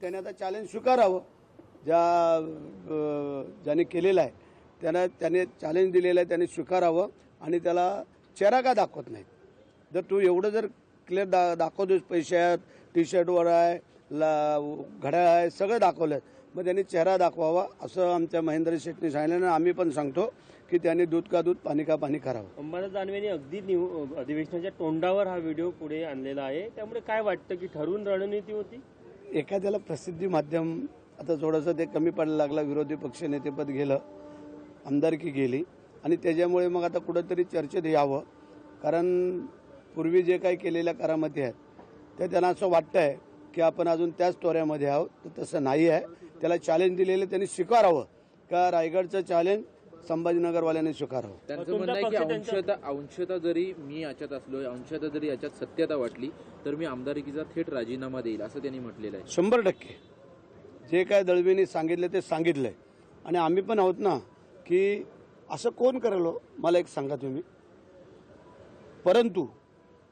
त्याने आता चॅलेंज स्वीकारावं. ज्याने केलेलं आहे त्याने चॅलेंज दिलेलं आहे त्याने स्वीकारावं आणि त्याला चेहरा का दाखवत नाहीत. जर तू एवढं जर क्लिअर दाखवतोस, पैसे आहेत, टी शर्टवर आहे, घड्याळ आहे, सगळं दाखवलं, मग त्यांनी चेहरा दाखवावा असं आमच्या महेंद्र शेट्टी सांगितलं. आम्ही पण सांगतो की त्यांनी दूध का दूध पाणी का पाणी करावं. अंबादास दानवेंनी अगदी अधिवेशनाच्या तोंडावर हा व्हिडिओ पुढे आणलेला आहे, त्यामुळे काय वाटतं की ठरवून रणनीती होती? एखाद्याला प्रसिद्धी माध्यम आता थोडंसं ते कमी पडायला लागलं, विरोधी पक्षनेतेपद गेलं, आमदारकी गेली आणि त्याच्यामुळे मग आता कुठंतरी चर्चेत यावं. कारण पूर्वी जे काही केलेल्या करामती आहेत त्या त्यांना असं वाटतं आहे की आपण अजून त्याच तोऱ्यामध्ये आहोत, तर तसं नाही आहे. त्याला चॅलेंज दिलेलं त्यांनी स्वीकारावं का रायगडचं चॅलेंज संभाजीनगरवाल्यांनी स्वीकारावं. त्यांचं म्हणणं आहे की अंशतः जरी मी याच्यात असलो, अंशतः जरी याच्यात सत्यता वाटली तर मी आमदारकीचा थेट राजीनामा देईल असं त्यांनी म्हटलेलं आहे. 100% जे काय दळवींनी सांगितलं ते सांगितलंय आणि आम्ही पण आहोत ना की असं कोण करेल मला एक सांगा तुम्ही. परंतु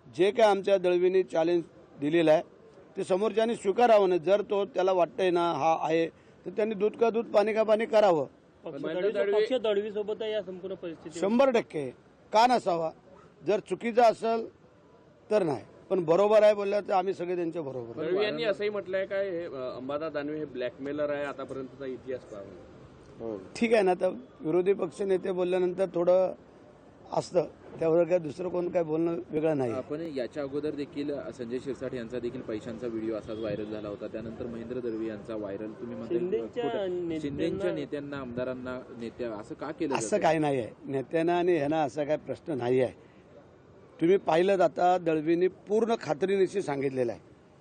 जे काय आमच्या दळवींनी चॅलेंज दिलेलं आहे ते समोरच्यानी स्वीकारावं नाही. जर तो त्याला वाटतंय ना हा आहे तर त्यांनी दूध का दूध पाणी का पाणी करावं. पक्ष दळवीसोबत या संपूर्ण परिस्थिती 100% का नसावा. जर चुकीचं असेल तर नाही, पण बरोबर आहे बोलल्यावर तर आम्ही सगळे त्यांच्या बरोबर. दळवी यांनी असंही म्हटलंय काय हे अंबादास दानवे हे ब्लॅकमेलर आहे आतापर्यंतचा इतिहास पाहून. ठीक आहे ना, तर विरोधी पक्ष नेते बोलल्यानंतर थोडं असतं, त्यावर काय दुसरं कोण काय बोलणं वेगळं नाही. आपण याच्या अगोदर देखील संजय शिरसाट यांचा देखील पैशांचा व्हिडिओ असाच व्हायरल झाला होता. त्यानंतर महेंद्र दळवी यांचा व्हायरल. तुम्ही म्हणता शिंदेच्या नेत्यांना, आमदारांना, नेत्या असं का केलं? असं काही नाही आहे. नेत्यांना आणि ह्यांना असा काय प्रश्न नाही आहे. तुम्ही पाहिलं आता दळवींनी पूर्ण खात्रीनिशी सांगितलेलं आहे,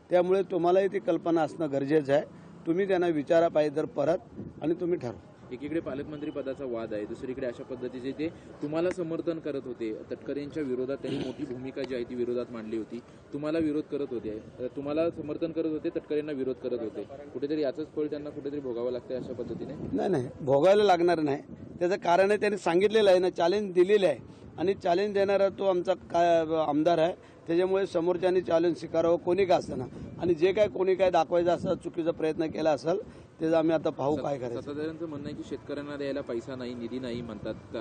त्यामुळे तुम्हालाही ती कल्पना असणं गरजेचं आहे. तुम्ही त्यांना विचारा पाहिजे तर परत आणि तुम्ही ठरवा. एकीकडे पालकमंत्री पदाचा वाद आहे, दुसरीकडे अशा पद्धतीचे ते तुम्हाला समर्थन करत होते. तटकरेंच्या विरोधात त्यांनी मोठी भूमिका जी आहे ती विरोधात मांडली होती. तुम्हाला विरोध करत होते, तुम्हाला समर्थन करत होते, तटकरेंना विरोध करत होते. कुठेतरी याचंच फळ त्यांना कुठेतरी भोगावं लागतंय अशा पद्धतीने. नाही, भोगायला लागणार नाही. त्याचं कारण आहे त्यांनी सांगितलेलं आहे ना, चॅलेंज दिलेलं आहे आणि चॅलेंज देणारा तो आमचा आमदार आहे. त्याच्यामुळे समोरच्यानी चॅलेंज स्वीकारावं कोणी का असताना. आणि जे काय कोणी काय दाखवायचं असं चुकीचा प्रयत्न केला असेल त्याचं आम्ही आता पाहू काय करायचं. सत्ताधाऱ्यांचं म्हणणं आहे की शेतकऱ्यांना द्यायला पैसा नाही, निधी नाही म्हणतात,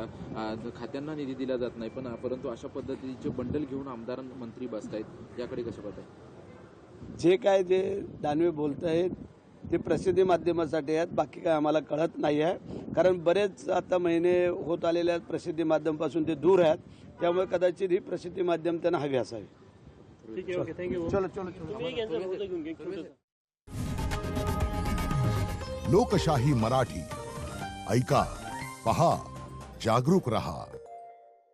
खात्यांना निधी दिला जात नाही, पण परंतु अशा पद्धतीचे बंडल घेऊन आमदार मंत्री बसतायत, याकडे कसं पाहताय? जे काय जे दानवे बोलत आहेत ते प्रसिद्धी माध्यमासाठी आहेत, बाकी काय आम्हाला कळत नाही आहे. कारण बरेच आता महिने होत आलेले आहेत प्रसिद्धी माध्यमापासून ते दूर आहेत, त्यामुळे कदाचित ही प्रसिद्धी माध्यम त्यांना हवी असावी. ठीक आहे, ओके, थँक्यू. चलो. लोकशाही मराठी ऐका, पहा, जागरूक रहा.